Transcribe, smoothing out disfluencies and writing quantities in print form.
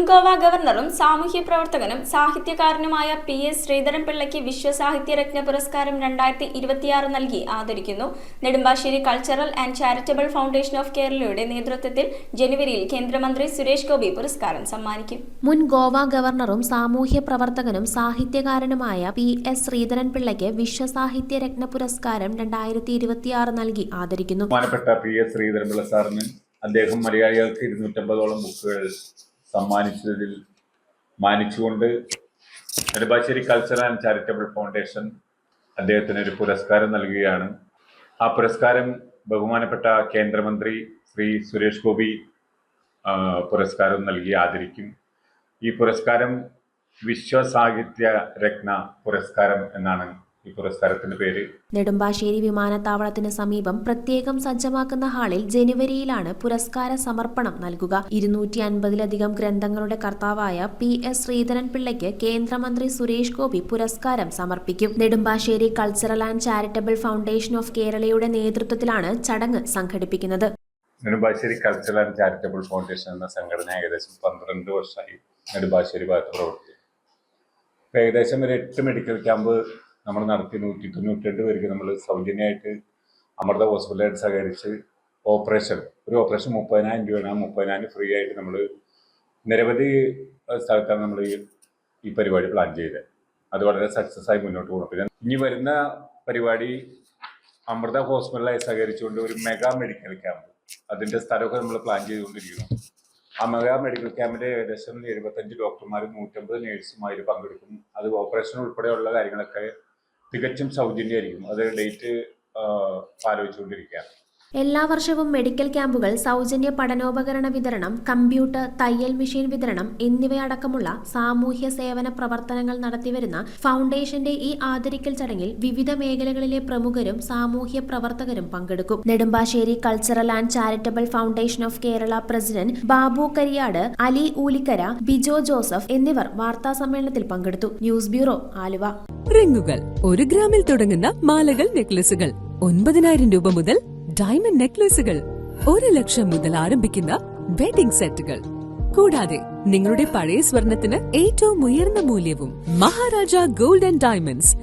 ഗോവ ഗവർണറും സാമൂഹ്യ പ്രവർത്തകനും സാഹിത്യകാരനുമായ PS ശ്രീധരൻപിള്ളയ്ക്ക് വിശ്വസാഹിത്യരത്ന പുരസ്കാരം 2026 നൽകി ആദരിക്കുന്നു. Nedumbassery cultural and charitable foundation of കേരളയുടെ നേതൃത്വത്തിൽ ജനുവരിയിൽ കേന്ദ്രമന്ത്രി സുരേഷ് ഗോപി പുരസ്കാരം സമ്മാനിക്കും. മുൻ ഗോവ ഗവർണറും സാമൂഹ്യ പ്രവർത്തകനും സാഹിത്യകാരനുമായ PS ശ്രീധരൻപിള്ളയ്ക്ക് വിശ്വസാഹിത്യരത്ന പുരസ്കാരം 2026 നൽകി ആദരിക്കുന്നു. PS ശ്രീധരൻപിള്ള സാറിന് അദ്ദേഹം മലയാളികൾക്ക് 250ഓളം ബുക്കുകൾ സമ്മാനിച്ചതിൽ മാനിച്ചുകൊണ്ട് Nedumbassery cultural and charitable foundation അദ്ദേഹത്തിന് ഒരു പുരസ്കാരം നൽകുകയാണ്. ആ പുരസ്കാരം ബഹുമാനപ്പെട്ട കേന്ദ്രമന്ത്രി ശ്രീ സുരേഷ് ഗോപി പുരസ്കാരം നൽകി ആദരിക്കും. ഈ പുരസ്കാരം വിശ്വസാഹിത്യ രത്ന പുരസ്കാരം എന്നാണ് ഈ പുരസ്കാരത്തിന്റെ പേര്. നെടുമ്പാശ്ശേരി വിമാനത്താവളത്തിന് സമീപം പ്രത്യേകം സജ്ജമാക്കുന്ന ഹാളിൽ ജനുവരിയിലാണ് പുരസ്കാര സമർപ്പണം നൽകുക. 250ലധികം ഗ്രന്ഥങ്ങളുടെ കർത്താവായ PS ശ്രീധരൻപിള്ളയ്ക്ക് കേന്ദ്രമന്ത്രി സുരേഷ് ഗോപി പുരസ്കാരം സമർപ്പിക്കും. Nedumbassery cultural and charitable foundation of കേരളയുടെ നേതൃത്വത്തിലാണ് ചടങ്ങ് സംഘടിപ്പിക്കുന്നത്. Nedumbassery cultural and charitable foundation എന്ന സംഘടന ഏകദേശം 12 വർഷമായി നെടുമ്പാശ്ശേരി ഭാഗത്ത് പ്രവർത്തിക്കും. ഏകദേശം ഒരു 8 മെഡിക്കൽ ക്യാമ്പ് നമ്മൾ നടത്തി 192 പേർക്ക് നമ്മൾ സൗജന്യമായിട്ട് അമൃത ഹോസ്പിറ്റലായിട്ട് സഹകരിച്ച് ഒരു ഓപ്പറേഷൻ 30,000 രൂപയാണ്. ആ 30,000 ഫ്രീ ആയിട്ട് നമ്മൾ നിരവധി സ്ഥലത്താണ് നമ്മൾ ഈ പരിപാടി പ്ലാൻ ചെയ്തത്. അത് വളരെ സക്സസ് ആയി മുന്നോട്ട് പോകും. പിന്നെ ഇനി വരുന്ന പരിപാടി അമൃത ഹോസ്പിറ്റലായി സഹകരിച്ചുകൊണ്ട് ഒരു മെഗാ മെഡിക്കൽ ക്യാമ്പ്, അതിൻ്റെ സ്ഥലമൊക്കെ നമ്മൾ പ്ലാൻ ചെയ്തുകൊണ്ടിരിക്കുന്നു. ആ മെഗാ മെഡിക്കൽ ക്യാമ്പിൽ ഏകദേശം 75 ഡോക്ടർമാരും 150 നേഴ്സുമാരും പങ്കെടുക്കും. അത് ഓപ്പറേഷൻ ഉൾപ്പെടെയുള്ള കാര്യങ്ങളൊക്കെ തികച്ചും സൗജന്യമായിരിക്കും. അത് ഡേറ്റ് ആലോചിച്ചുകൊണ്ടിരിക്കുകയാണ്. എല്ലാ വർഷവും മെഡിക്കൽ ക്യാമ്പുകൾ, സൗജന്യ പഠനോപകരണ വിതരണം, കമ്പ്യൂട്ടർ, തയ്യൽ മെഷീൻ വിതരണം എന്നിവയടക്കമുള്ള സാമൂഹ്യ സേവന പ്രവർത്തനങ്ങൾ നടത്തിവരുന്ന ഫൗണ്ടേഷന്റെ ഈ ആദരിക്കൽ ചടങ്ങിൽ വിവിധ മേഖലകളിലെ പ്രമുഖരും സാമൂഹ്യ പ്രവർത്തകരും പങ്കെടുക്കും. Nedumbassery cultural and charitable foundation of Kerala president Babu Kariyad, Ali Oolikkara, Bijo Joseph എന്നിവർ വാർത്താ സമ്മേളനത്തിൽ പങ്കെടുത്തു. News bureau, Aluva. റിങ്ങുകൾ 1 ഗ്രാമിൽ തുടങ്ങുന്ന മാലകൾ, നെക്ലസുകൾ 9,000 രൂപ മുതൽ ഡയമണ്ട് നെക്ലേസുകൾ 1 ലക്ഷം മുതൽ ആരംഭിക്കുന്ന വെഡിംഗ് സെറ്റുകൾ, കൂടാതെ നിങ്ങളുടെ പഴയ സ്വർണത്തിന് ഏറ്റവും ഉയർന്ന മൂല്യവും. Maharaja gold and diamonds,